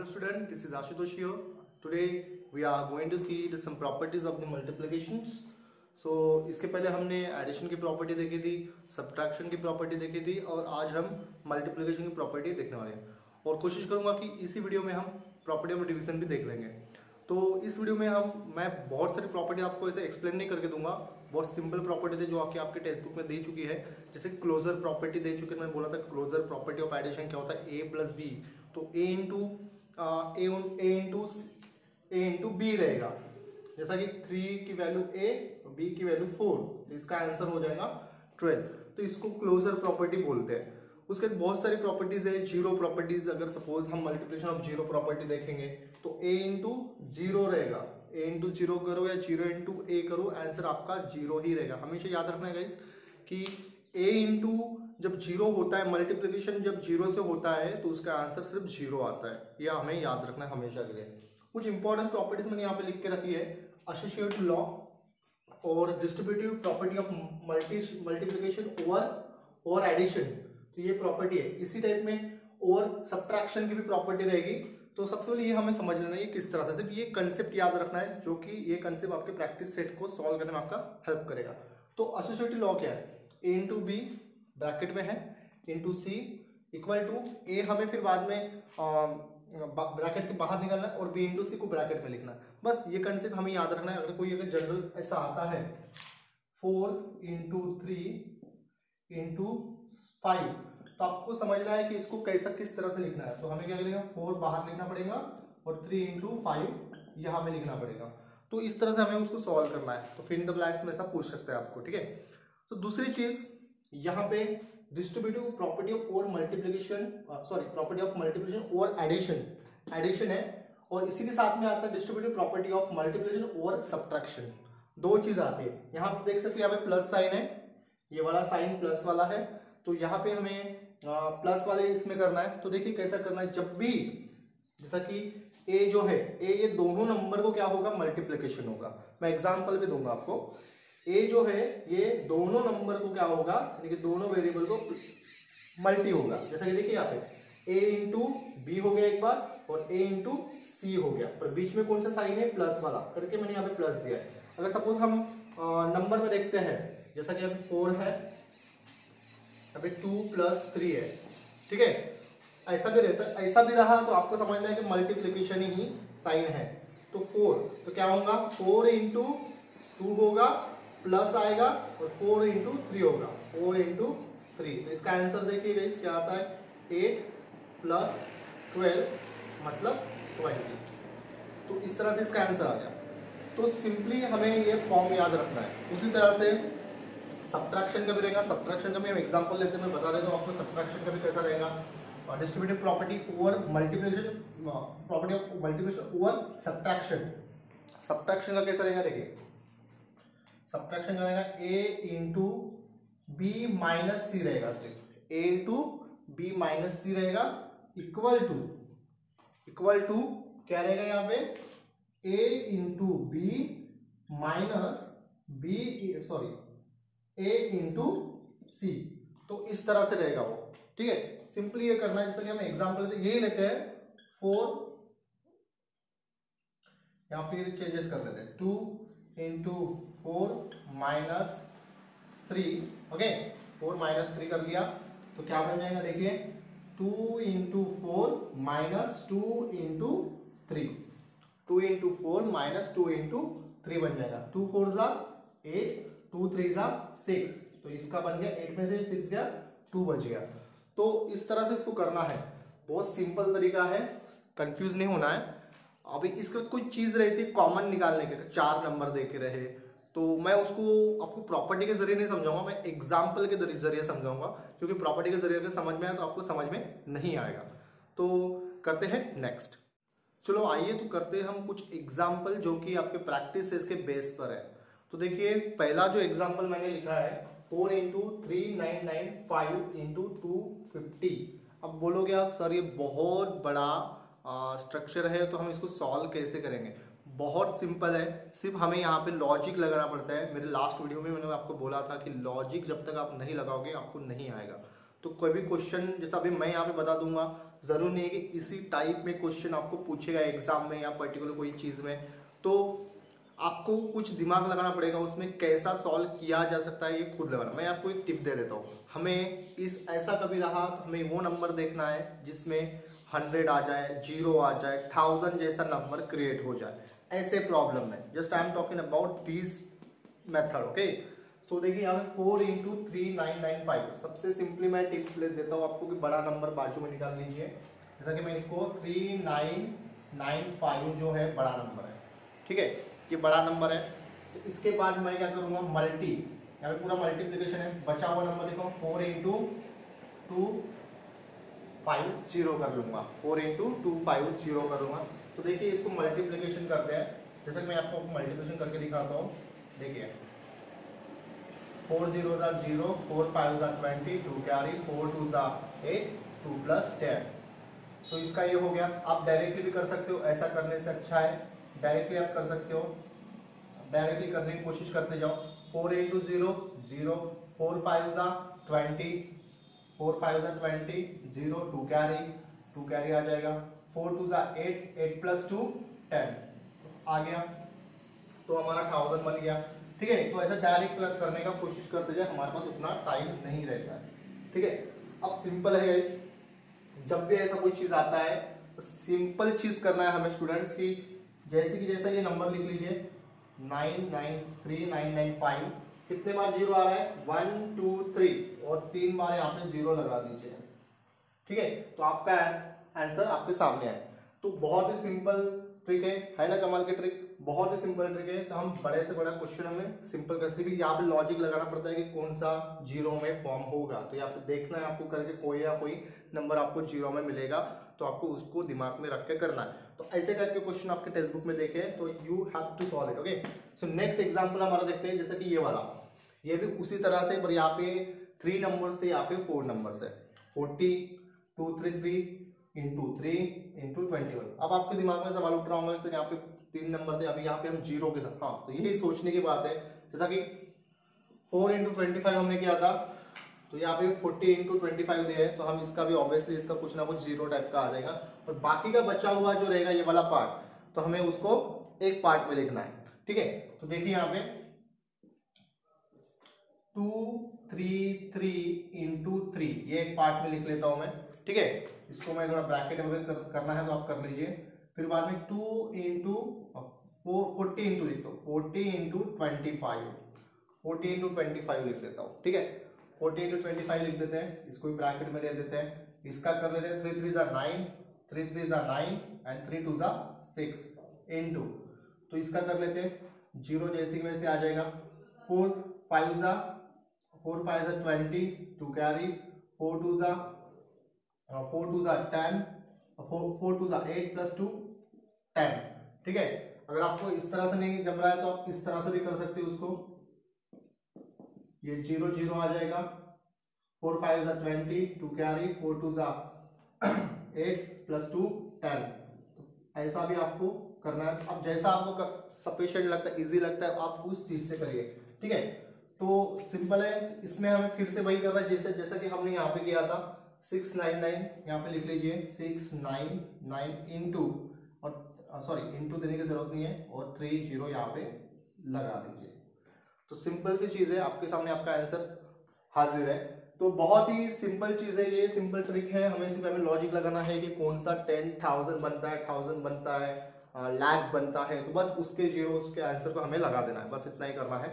student, this is Ashutosh here. Today we are going to see some properties of the multiplications. So इसके पहले हमने addition की property देखी थी, subtraction की प्रॉपर्टी देखी थी और आज हम मल्टीप्लिकेशन की प्रॉपर्टी देखने वाले हैं और कोशिश करूंगा कि इसी वीडियो में हम प्रॉपर्टी ऑफ डिवीजन भी देख लेंगे। तो इस वीडियो में मैं बहुत सारी प्रॉपर्टी आपको ऐसे एक्सप्लेन नहीं करके दूंगा, बहुत सिंपल प्रॉपर्टी थी जो आपके टेक्स्ट बुक में दे चुकी है। जैसे क्लोजर प्रॉपर्टी दे चुकी है, मैंने बोला था क्लोजर प्रॉपर्टी ऑफ एडिशन क्या होता है, ए प्लस बी, तो ए इंटू बी रहेगा। जैसा कि 3 की वैल्यू a और b की वैल्यू 4, तो इसका आंसर हो जाएगा 12। तो इसको क्लोजर प्रॉपर्टी बोलते हैं। उसके बाद बहुत सारी प्रॉपर्टीज है, जीरो प्रॉपर्टीज। अगर सपोज हम मल्टीप्लिकेशन ऑफ जीरो प्रॉपर्टी देखेंगे तो a इंटू जीरो रहेगा, a इंटू जीरो करो या जीरो इंटू a करो, आंसर आपका जीरो ही रहेगा। हमेशा याद रखना है गाइस कि a इंटू जब जीरो होता है, मल्टीप्लिकेशन जब जीरो से होता है तो उसका आंसर सिर्फ जीरो आता है। यह हमें याद रखना है हमेशा के लिए। कुछ इंपॉर्टेंट प्रॉपर्टीज मैंने यहाँ पे लिख के रखी है, एसोसिएटिव लॉ और डिस्ट्रीब्यूटिव प्रॉपर्टी ऑफ मल्टीप्लिकेशन और एडिशन, तो ये प्रॉपर्टी है। इसी टाइप में और सब्ट्रैक्शन की भी प्रॉपर्टी रहेगी। तो सबसे पहले ये हमें समझ लेना है किस तरह से, सिर्फ ये कंसेप्ट याद रखना है, जो कि ये कंसेप्ट आपके प्रैक्टिस सेट को सॉल्व करने में आपका हेल्प करेगा। तो एसोसिएटिव लॉ क्या है, ए इंटू बी ब्रैकेट में है इंटू सी इक्वल टू ए, हमें फिर बाद में ब्रैकेट के बाहर निकालना है और बी इंटू सी को ब्रैकेट में लिखना है। बस ये कंसेप्ट हमें याद रखना है। अगर जनरल ऐसा आता है 4 इंटू 3 इंटू 5, तो आपको समझना है कि इसको किस तरह से लिखना है। तो हमें क्या लिखना, 4 बाहर लिखना पड़ेगा और 3 इंटू 5 यहाँ पे लिखना पड़ेगा। तो इस तरह से हमें उसको सॉल्व करना है। तो फिर इन द ब्लैंक्स में ऐसा पूछ सकता है आपको, ठीक है। तो दूसरी चीज यहाँ पे डिस्ट्रीब्यूटिव प्रॉपर्टी और मल्टीप्लिकेशन, प्रॉपर्टी ऑफ मल्टीप्लिकेशन और एडिशन है, और इसी के साथ में आता है डिस्ट्रीब्यूटिव प्रॉपर्टी ऑफ मल्टीप्लिकेशन और सब्ट्रैक्शन। दो चीज आती है। यहाँ पे देख सकते हैं, यहाँ पे प्लस साइन है, ये वाला साइन प्लस वाला है, तो यहाँ पे हमें प्लस वाले इसमें करना है। तो देखिए कैसा करना है, जब भी जैसा कि ए जो है, ये दोनों नंबर को क्या होगा, मल्टीप्लिकेशन होगा। मैं एग्जाम्पल भी दूंगा आपको। ए जो है ये दोनों नंबर को क्या होगा, यानी कि दोनों वेरिएबल को मल्टी होगा। जैसा कि देखिए यहाँ पे ए इंटू बी हो गया एक बार और ए इंटू सी हो गया, पर बीच में कौन सा साइन है, प्लस वाला करके मैंने यहाँ पे प्लस दिया है। अगर सपोज हम नंबर में देखते हैं, जैसा कि यहाँ पे 4 है, यहाँ पे 2 + 3 है, ठीक है। ऐसा भी रहता है, ऐसा भी रहा तो आपको समझना है कि मल्टीप्लिकेशन ही साइन है। तो 4 तो क्या होगा, 4 इंटू 2 होगा, प्लस आएगा और 4 इंटू 3 होगा, 4 इंटू 3। तो इसका आंसर देखिए गाइस क्या आता है, 8 + 12 मतलब 20। तो इस तरह से इसका आंसर आ गया। तो सिंपली हमें ये फॉर्म याद रखना है। उसी तरह से सब्ट्रैक्शन का भी रहेगा। सब्ट्रैक्शन का भी हम एग्जांपल लेते हैं, मैं बता देता हूँ आपको सब्ट्रैक्शन का भी कैसा रहेगा। डिस्ट्रीब्यूटिव प्रॉपर्टी और मल्टीप्लिकेशन, प्रॉपर्टी ऑफ मल्टीप्लिकेशन और सब्ट्रैक्शन। सब्ट्रैक्शन का कैसा रहेगा, देखिए सब्ट्रैक्शन का रहेगा a into B minus C रहेगा, सिर्फ a into B minus C रहेगा, इक्वल टू क्या रहेगा यहाँ पे, a into B minus a into C. तो इस तरह से रहेगा वो, ठीक है। सिंपली ये करना है, जैसे कि हम एग्जाम्पल यही लेते हैं 4, या फिर चेंजेस कर लेते हैं 2 इंटू 4 माइनस 3, ओके 4 माइनस 3 कर लिया तो क्या बन जाएगा, देखिए 2 into 4 minus 2 into 3, 2 into 4 minus 2 into 3 बन जाएगा। 2 4 ज़ा 8, 2 3 ज़ा 6, तो इसका बन गया 8 में से 6 गया, 2 बच गया। तो इस तरह से इसको करना है, बहुत सिंपल तरीका है, कंफ्यूज नहीं होना है। अभी इसका कोई चीज रहती है कॉमन निकालने के, तो 4 नंबर दे के रहे तो मैं उसको आपको प्रॉपर्टी के जरिए नहीं समझाऊंगा, मैं एग्जाम्पल के जरिए समझाऊंगा, क्योंकि प्रॉपर्टी के जरिए अगर समझ में आया तो आपको समझ में नहीं आएगा। तो करते हैं नेक्स्ट। चलो आइए तो करते हैं हम कुछ एग्जाम्पल जो कि आपके प्रैक्टिस इसके बेस पर है। तो देखिए पहला जो एग्जाम्पल मैंने लिखा है 4 इंटू 3995 इंटू 250। अब बोलोगे आप सर ये बहुत बड़ा स्ट्रक्चर है, तो हम इसको सॉल्व कैसे करेंगे। बहुत सिंपल है, सिर्फ हमें यहाँ पे लॉजिक लगाना पड़ता है। मेरे लास्ट वीडियो में मैंने आपको बोला था कि लॉजिक जब तक आप नहीं लगाओगे आपको नहीं आएगा। तो कोई भी क्वेश्चन जैसा अभी मैं यहाँ पे बता दूंगा, जरूर नहीं है कि इसी टाइप में क्वेश्चन आपको पूछेगा एग्जाम में या पर्टिकुलर कोई चीज में, तो आपको कुछ दिमाग लगाना पड़ेगा उसमें, कैसा सॉल्व किया जा सकता है ये खुद लगाना। मैं आपको एक टिप दे देता हूँ, हमें इस ऐसा कभी रहा तो हमें वो नंबर देखना है जिसमें 100 आ जाए, 0 आ जाए, 1000 जैसा नंबर क्रिएट हो जाए, ऐसे प्रॉब्लम में। Just I am talking about this method, okay. So देखिए यहाँ पे 4 इंटू 3995, सबसे सिंपली मैं टिप्स ले देता हूँ आपको कि बड़ा नंबर बाजू में निकाल लीजिए। जैसा कि मैं इसको 3995 जो है बड़ा नंबर है, ठीक है, ये बड़ा नंबर है। तो इसके बाद मैं क्या करूँगा, मल्टी, यहाँ पे पूरा मल्टीप्लीकेशन है, बचा हुआ नंबर लिखूँगा 4 इंटू 250 कर लूँगा, 4 इंटू 250 कर लूँगा। तो देखिए इसको मल्टीप्लीकेशन करते हैं, जैसे कि मैं आपको मल्टीप्लीकेशन करके दिखाता हूँ। देखिए 4 0 0, 4 5 20, 2 कैरी, 4 2 8, 2 प्लस 10। तो इसका ये हो गया। आप डायरेक्टली भी कर सकते हो, ऐसा करने से अच्छा है डायरेक्टली आप कर सकते हो, डायरेक्टली करने की कोशिश करते जाओ। 4 इंटू 0 0, 4 5 20, 4 5 20, 0, 2 कैरी आ जाएगा, 4 2 8, 8 प्लस 2 10 आ गया, तो हमारा 1000 बन गया, ठीक है। तो ऐसा डायरेक्ट करने का कोशिश करते जाए, हमारे पास उतना टाइम नहीं रहता है, ठीक है। अब सिंपल है गाइस, जब भी ऐसा कोई चीज आता है तो सिंपल चीज करना है हमें स्टूडेंट्स की, जैसे कि जैसा ये नंबर लिख लीजिए 993995, कितने बार 0 आ रहा है, 1 2 3, और 3 बार यहाँ पे 0 लगा दीजिए, ठीक है। तो आपका आंसर आपके सामने है। तो बहुत ही सिंपल ट्रिक है ना, कमाल की ट्रिक, बहुत ही सिंपल ट्रिक है। तो हम बड़े से बड़ा क्वेश्चन हमें सिंपल करते भी, यहाँ पे लॉजिक लगाना पड़ता है कि कौन सा 0 में फॉर्म होगा। तो यहाँ पे देखना है आपको करके, कोई या कोई नंबर आपको 0 में मिलेगा, तो आपको उसको दिमाग में रख के करना है। तो ऐसे टाइप के क्वेश्चन आपके टेक्स्ट बुक में देखे तो you have to solve it, okay. So next example हमारा देखते हैं, जैसे कि ये वाला, ये भी उसी तरह से, पर यहाँ पे 3 नंबर्स थे, यहाँ पे 4 नंबर्स है, 40 233 इंटू 3 इंटू 21। अब आपके दिमाग में सवाल उठ रहा होगा सर यहाँ पे 3 नंबर थे, अभी यहाँ पे हम 0 के साथ, हाँ, तो यही सोचने की बात है। जैसा कि 4 इंटू 25 हमने किया था, तो यहाँ पे 40 इंटू 25 दिया है, तो हम इसका भी ऑब्वियसली इसका कुछ ना कुछ 0 टाइप का आ जाएगा, और बाकी का बचा हुआ जो रहेगा ये वाला पार्ट, तो हमें उसको एक पार्ट में लिखना है, ठीक है। तो देखिए यहाँ पे 233 इंटू 3, ये एक पार्ट में लिख लेता हूं मैं, ठीक है। इसको मैं थोड़ा ब्रैकेट वगैरह करना है तो आप कर लीजिए। फिर बाद में 2 इंटू 40 इंटू लिख दो, 40 इंटू 25, 40 इंटू 25 लिख देता हूँ, ठीक है। 40 इंटू 25 लिख देते हैं, इसको भी ब्रैकेट में ले देते हैं। इसका कर लेते हैं 3 3 9, 3 3 9 एंड 3 2 6 इंटू, तो इसका कर लेते हैं 0 जैसे वैसे आ जाएगा। 4 5 20, 2 कैरी, 4 2 10, 4 2 8 प्लस 2 10, ठीक है। अगर आपको इस तरह से नहीं जम रहा है तो आप इस तरह से भी कर सकते हो उसको, ये 0 0 आ जाएगा, 4 5 20, 2 कैरी, 4 2 8 प्लस 2 10, ऐसा भी आपको करना है। अब जैसा आपको सफिशिएंट लगता है, इजी लगता है, आप उस चीज से करिए, ठीक है। तो सिंपल है, इसमें हमें फिर से वही करना है जैसा कि हमने यहाँ पे किया था। 699 यहाँ पे लिख लीजिए, 699 इंटू, और सॉरी इंटू देने की जरूरत नहीं है, और 30 यहाँ पे लगा दीजिए। तो सिंपल सी चीज है, आपके सामने आपका आंसर हाजिर है। तो बहुत ही सिंपल चीज है, ये सिंपल ट्रिक है। हमें सिर्फ हमें लॉजिक लगाना है कि कौन सा 10,000 बनता है, 1000 बनता है, लाख बनता है, तो बस उसके जीरो उसके आंसर को हमें लगा देना है, बस इतना ही करना है।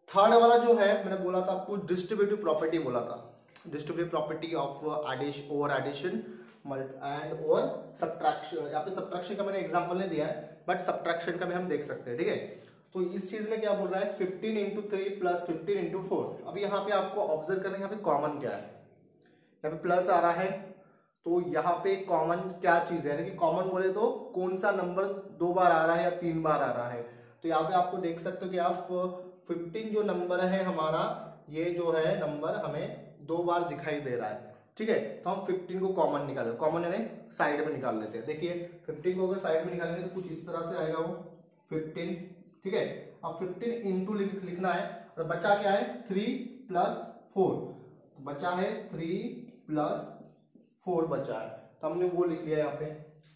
थर्ड वाला जो है, मैंने बोला था आपको डिस्ट्रीब्यूटिव प्रॉपर्टी बोला था, distributive property of over addition and और सब्ट्रैक्शन। यहाँ पे सब्ट्रैक्शन का मैंने एग्जांपल नहीं दिया है, बट सब्ट्रैक्शन का भी हम देख सकते हैं, ठीक है। तो इस चीज में क्या बोल रहा है, 15 इंटू 3 प्लस 15 इंटू 4। अब यहाँ पे आपको ऑब्जर्व करना है, यहाँ पे कॉमन क्या है, यहाँ पे प्लस आ रहा है, तो यहाँ पे कॉमन क्या चीज है, यानी कि कॉमन बोले तो कौन सा नंबर 2 बार आ रहा है या 3 बार आ रहा है। तो यहाँ पे आपको देख सकते हो कि आप 15 जो नंबर है हमारा, ये जो है नंबर हमें 2 बार दिखाई दे रहा है, ठीक है। तो हम 15 को कॉमन निकाले, कॉमन यानी साइड में निकाल लेते हैं। देखिए 15 को अगर साइड में निकालेंगे तो कुछ इस तरह से आएगा वो 15, ठीक है। अब 15 इंटू लिखना है, और बचा क्या है 3 प्लस 4, बचा है 3+4 बचा है, तो हमने वो लिख लिया यहाँ पे।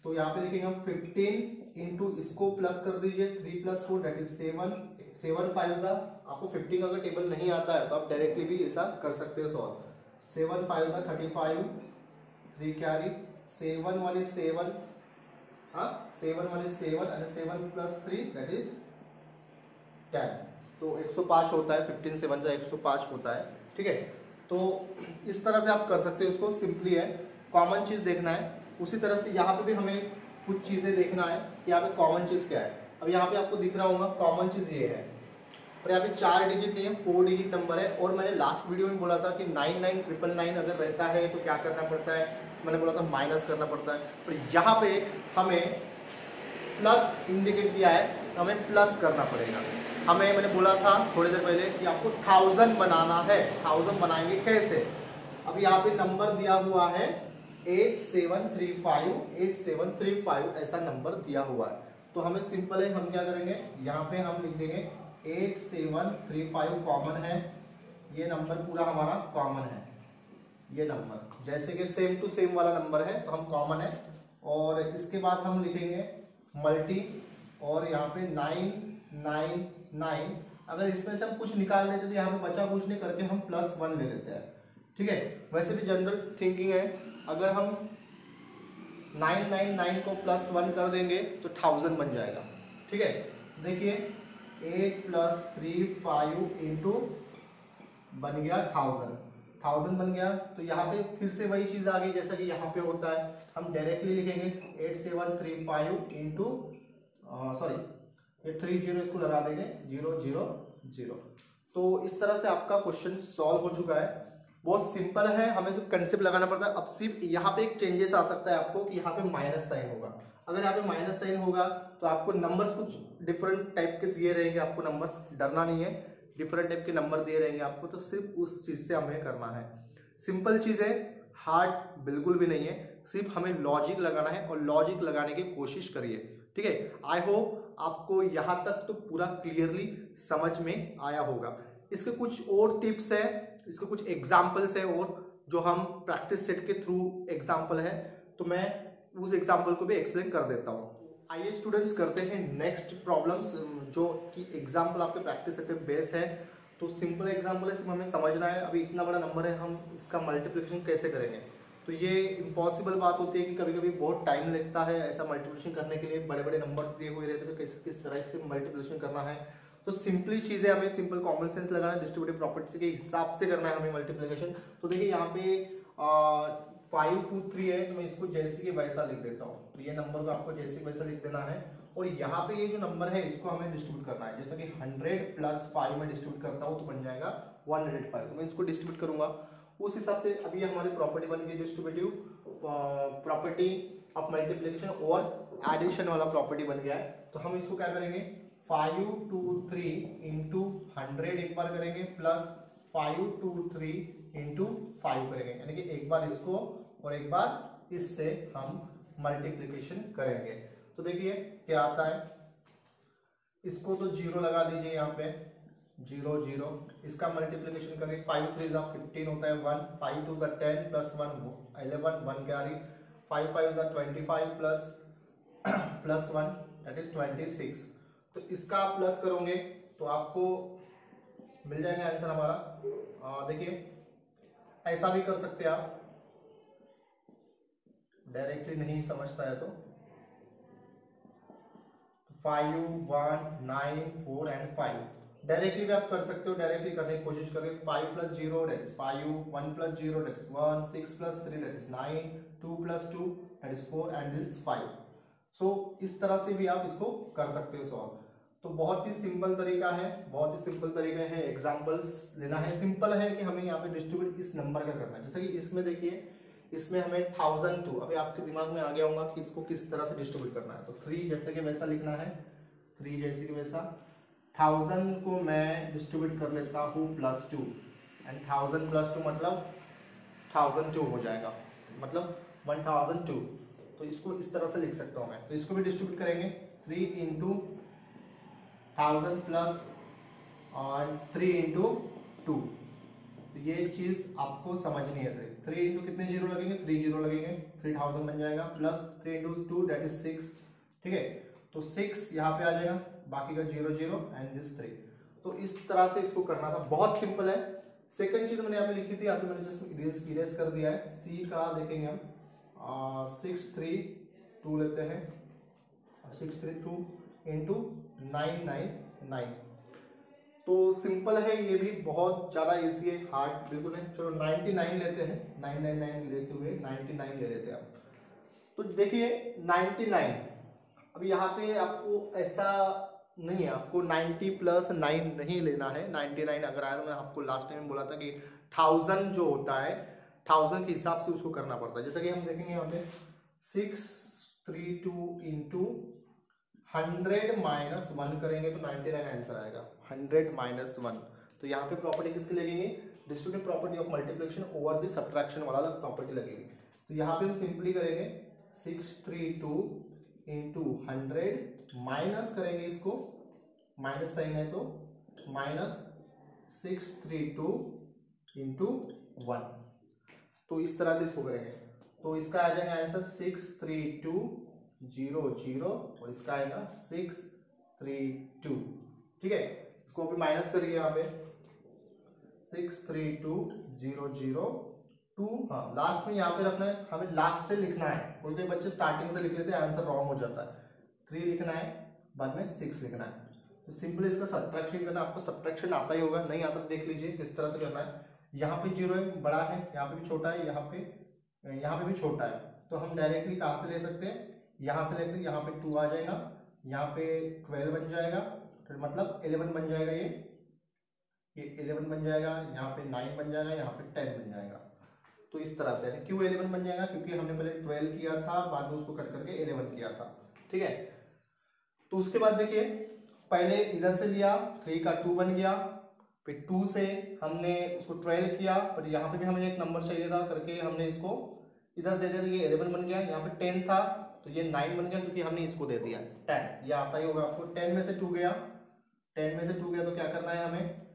तो यहाँ पे लिखेंगे हम 15 इंटू इसको प्लस कर दीजिए 3+4 दैट इज 7, 7 5 जा, आपको 15 अगर टेबल नहीं आता है तो आप डायरेक्टली भी ऐसा कर सकते हो सॉल्व। 7 5 जा 35, 3 कैरी, 7 1 is 7, हाँ 7 1 is 7 and 7+3 दैट इज 10, तो 105 होता है, 15 7 जा 105 होता है, ठीक है। तो इस तरह से आप कर सकते हो, इसको सिंपली है, कॉमन चीज देखना है। उसी तरह से यहाँ पे भी हमें कुछ चीजें देखना है कि यहाँ पे कॉमन चीज क्या है। अब यहाँ पे आपको दिख रहा होगा कॉमन चीज ये है, पर यहाँ पे 4 डिजिट नहीं है, 4 डिजिट नंबर है। और मैंने लास्ट वीडियो में बोला था कि 9999 अगर रहता है तो क्या करना पड़ता है, मैंने बोला था माइनस करना पड़ता है, पर यहाँ पे हमें प्लस इंडिकेट किया है तो हमें प्लस करना पड़ेगा। हमें मैंने बोला था थोड़ी देर पहले कि आपको 1000 बनाना है, 1000 बनाएंगे कैसे। अब यहाँ पे नंबर दिया हुआ है 8735 ऐसा नंबर दिया हुआ है, तो हमें सिंपल है, हम क्या करेंगे यहाँ पे हम लिख देंगे 8735 कॉमन है, ये नंबर पूरा हमारा कॉमन है, ये नंबर जैसे कि सेम टू सेम वाला नंबर है तो हम कॉमन है। और इसके बाद हम लिखेंगे मल्टी, और यहाँ पे 999, अगर इसमें से हम कुछ निकाल देते तो यहाँ पे बचा कुछ नहीं, करके हम +1 ले लेते हैं, ठीक है। वैसे भी जनरल थिंकिंग है, अगर हम 999 को +1 कर देंगे तो 1000 बन जाएगा, ठीक है। देखिए 8 + 3 5 इंटू बन गया 1000 बन गया। तो यहाँ पे फिर से वही चीज आ गई जैसा कि यहाँ पे होता है, हम डायरेक्टली लिखेंगे 8735 इंटू सॉरी ये 30 इसको लगा देंगे 000। तो इस तरह से आपका क्वेश्चन सॉल्व हो चुका है, बहुत सिंपल है, हमें सिर्फ कंसेप्ट लगाना पड़ता है। अब सिर्फ यहाँ पे एक चेंजेस आ सकता है आपको कि यहाँ पे माइनस साइन होगा। अगर यहाँ पे माइनस साइन होगा तो आपको नंबर्स कुछ डिफरेंट टाइप के दिए रहेंगे, आपको नंबर्स डरना नहीं है, डिफरेंट टाइप के नंबर दिए रहेंगे आपको, तो सिर्फ उस चीज से हमें करना है। सिंपल चीज है, हार्ड बिल्कुल भी नहीं है, सिर्फ हमें लॉजिक लगाना है और लॉजिक लगाने की कोशिश करिए, ठीक है। आई होप आपको यहाँ तक तो पूरा क्लियरली समझ में आया होगा। इसके कुछ और टिप्स है, इसके कुछ एग्जाम्पल्स है, और जो हम प्रैक्टिस सेट के थ्रू एग्जाम्पल है, तो मैं उस एग्जाम्पल को भी एक्सप्लेन कर देता हूँ। आइए स्टूडेंट्स करते हैं नेक्स्ट प्रॉब्लम्स, जो कि एग्जाम्पल आपके प्रैक्टिस सेट पे बेस है। तो सिंपल एग्जाम्पल है, सिर्फ हमें समझना है अभी इतना बड़ा नंबर है, हम इसका मल्टीप्लिकेशन कैसे करेंगे। तो ये इम्पॉसिबल बात होती है कि कभी कभी बहुत टाइम लगता है ऐसा मल्टीप्लिकेशन करने के लिए, बड़े बड़े नंबर्स दिए हुए रहते हैं तो किस तरह से मल्टीप्लिकेशन करना है। तो सिंपली चीजें हमें सिंपल कॉमन सेंस लगाना है, डिस्ट्रीब्यूटिव प्रॉपर्टी के हिसाब से करना है हमें मल्टीप्लिकेशन। तो देखिए यहाँ पे 5 2 3 है, तो मैं इसको जैसे कि वैसा लिख देता हूँ। तो ये नंबर को आपको जैसे वैसा लिख देना है, और यहाँ पे ये जो नंबर है इसको हमें डिस्ट्रीब्यूट करना है। जैसा कि 100 + 5 में डिस्ट्रीब्यूट करता हूँ तो बन जाएगा 105, तो मैं इसको डिस्ट्रीब्यूट करूंगा उस हिसाब से। अभी हमारी प्रॉपर्टी बन गई डिस्ट्रीब्यूटिव प्रॉपर्टी ऑफ मल्टीप्लिकेशन, और एडिशन वाला प्रॉपर्टी बन गया है। तो हम इसको क्या करेंगे 5 2 3 इंटू 100 एक बार करेंगे, प्लस 5 2 3 इंटू 5 करेंगे, यानी कि एक बार इसको और एक बार इससे हम मल्टीप्लिकेशन करेंगे। तो देखिए क्या आता है, इसको तो 0 लगा दीजिए यहाँ पे 0 0, इसका मल्टीप्लिकेशन करेंगे 5 3 जा 15 होता है 1, 5 2 जा 10 + 1 11, 1 कैरी, 5 5 जा 25 प्लस 1 दैट इज 26। तो इसका आप प्लस करोगे तो आपको मिल जाएगा आंसर हमारा। देखिए ऐसा भी कर सकते हैं आप, डायरेक्टली नहीं समझता है तो 5 1 9 4 एंड 5 डायरेक्टली भी आप कर सकते हो। डायरेक्टली करने की कोशिश करें, 5 + 0 that is 5, 1 + 0 that is 1, 6 + 3 that is 9, 2 + 2 that is 4 and this 5। सो इस तरह से भी आप इसको कर सकते हो सॉल्व। तो बहुत ही सिंपल तरीका है, बहुत ही सिंपल तरीका है, एग्जांपल्स लेना है। सिंपल है कि हमें यहाँ पे डिस्ट्रीब्यूट इस नंबर का करना है। जैसे कि इसमें देखिए, इसमें हमें 1002, अभी आपके दिमाग में आ गया होगा कि इसको किस तरह से डिस्ट्रीब्यूट करना है। तो 3 जैसे कि वैसा लिखना है, 3 जैसे कि वैसा। 1000 को मैं डिस्ट्रीब्यूट कर लेता हूँ +2, एंड 1000 + 2 मतलब 1002 हो जाएगा, मतलब 1002। तो इसको इस तरह से लिख सकता हूँ मैं। तो इसको भी डिस्ट्रीब्यूट करेंगे 3 इंटू 1000 प्लस और 3 इंटू 2, तो ये चीज आपको समझनी है सिर्फ। 3 इंटू कितने जीरो लगेंगे, 3 जीरो लगेंगे, 3000 बन जाएगा, प्लस 3 इंटू 2 दैट इज 6, ठीक है। तो 6 यहाँ पे आ जाएगा, बाकी का 0 0 एंड दिस 3। तो इस तरह से इसको करना था, बहुत सिंपल है। सेकंड चीज मैंने यहाँ पे लिखी थी, यहाँ पे मैंने जस्ट इरेज कर दिया है। सी का देखेंगे हम 6 3 2 लेते हैं, 6 3 2 इंटू 9 9 9। तो सिंपल है, ये भी बहुत ज्यादा इजी है, हार्ड बिल्कुल नहीं। चलो 99 लेते हैं, 999 लेते हुए 99 ले लेते हैं। तो देखिए 99, अब यहाँ पे आपको ऐसा नहीं है, आपको 90 प्लस 9 नहीं लेना है। 99 अगर आया तो मैंने आपको लास्ट टाइम बोला था कि 1000 जो होता है 1000 के हिसाब से उसको करना पड़ता है। जैसे कि हम देखेंगे यहाँ पे 632 इंटू 100 माइनस 1 करेंगे तो 99 आंसर आएगा। 100 माइनस 1, तो यहाँ पे प्रॉपर्टी किसकी लगेगी, distributive property of multiplication over the subtraction वाला प्रॉपर्टी लगेगी। तो यहाँ पे हम सिंपली करेंगे 632 इंटू 100 माइनस करेंगे, इसको माइनस साइन है तो माइनस 632 इंटू 1। तो इस तरह से इसको करेंगे, तो इसका आ जाएगा आंसर 63200 और इसका आएगा 632, ठीक है। इसको अभी माइनस करिए यहाँ पे 63200 हाँ लास्ट में यहाँ पे रखना है, हमें लास्ट से लिखना है। कोई कोई बच्चे स्टार्टिंग से लिख लेते हैं, आंसर रॉन्ग हो जाता है। 3 लिखना है, बाद में 6 लिखना है। तो सिंपली इसका सब्ट्रैक्शन करना, आपको सब्ट्रैक्शन आता ही होगा, नहीं आता तो देख लीजिए किस तरह से करना है। यहाँ पे 0 है, बड़ा है, यहाँ पे भी छोटा है, यहाँ पे भी छोटा है। तो हम डायरेक्टली कहाँ से ले सकते हैं, यहाँ से लेते हैं, यहाँ पे 2 आ जाएगा, यहाँ पे 12 बन जाएगा, तो मतलब 11 बन जाएगा, ये 11 बन जाएगा, यहाँ पे 9 बन जाएगा, यहाँ पे 10 बन जाएगा। तो इस तरह से क्यों 11 बन जाएगा, क्योंकि हमने पहले 12 किया था, बाद में उसको कट करके 11 किया था, ठीक है। तो उसके बाद देखिए पहले इधर से लिया, 3 का 2 बन गया, फिर 2 से हमने उसको 12 किया, पर यहाँ पे भी हमें एक नंबर चाहिए था करके हमने इसको इधर दे दिया, ये 11 बन गया। यहाँ पे 10 था तो ये 9 बन गया, क्योंकि हमने इसको दे दिया 10, ये आता ही होगा आपको। 10 में से 2 गया, 10 में से 2 गया तो क्या करना है हमें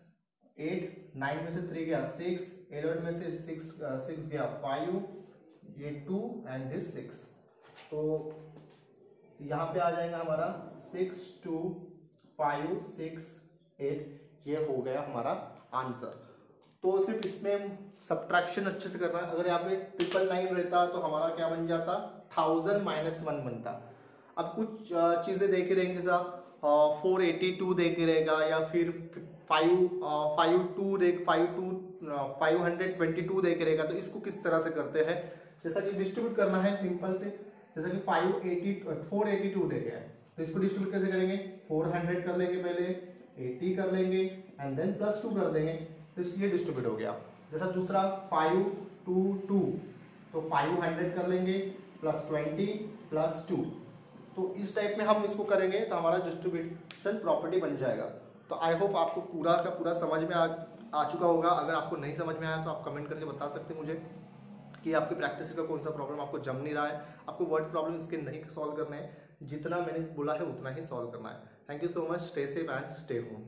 8, 9 में से 3 गया 6, 11 में से 6 गया 5, ये 2 एंड दिस 6। तो यहाँ पे आ जाएगा हमारा 6 2 5 6 8, ये हो गया हमारा आंसर। तो सिर्फ इसमें सब्ट्रैक्शन अच्छे से करना है। अगर यहाँ पे 999 रहता तो हमारा क्या बन जाता, 1000 माइनस 1 बनता। अब कुछ चीजें देख ही रहेंगे, जैसा 482 देख ही रहेगा, या फिर 522 देख रहेगा। तो इसको किस तरह से करते हैं, जैसा कि डिस्ट्रीब्यूट करना है सिंपल से, जैसा कि 482 देखे हैं, तो इसको डिस्ट्रीब्यूट कैसे करेंगे, 400 कर लेंगे, पहले 80 कर लेंगे एंड देन प्लस 2 कर देंगे, तो इसलिए डिस्ट्रीब्यूट हो गया। जैसा दूसरा 522, तो 500 कर लेंगे प्लस 20 प्लस 2, तो इस टाइप में हम इसको करेंगे तो हमारा डिस्ट्रीब्यूशन प्रॉपर्टी बन जाएगा। तो आई होप आपको पूरा का पूरा समझ में आ चुका होगा। अगर आपको नहीं समझ में आया तो आप कमेंट करके बता सकते हैं मुझे कि आपकी प्रैक्टिस का कौन सा प्रॉब्लम आपको जम नहीं रहा है। आपको वर्ड प्रॉब्लम इसके नहीं सॉल्व करने हैं, जितना मैंने बोला है उतना ही सॉल्व करना है। Thank you so much, stay safe and stay home.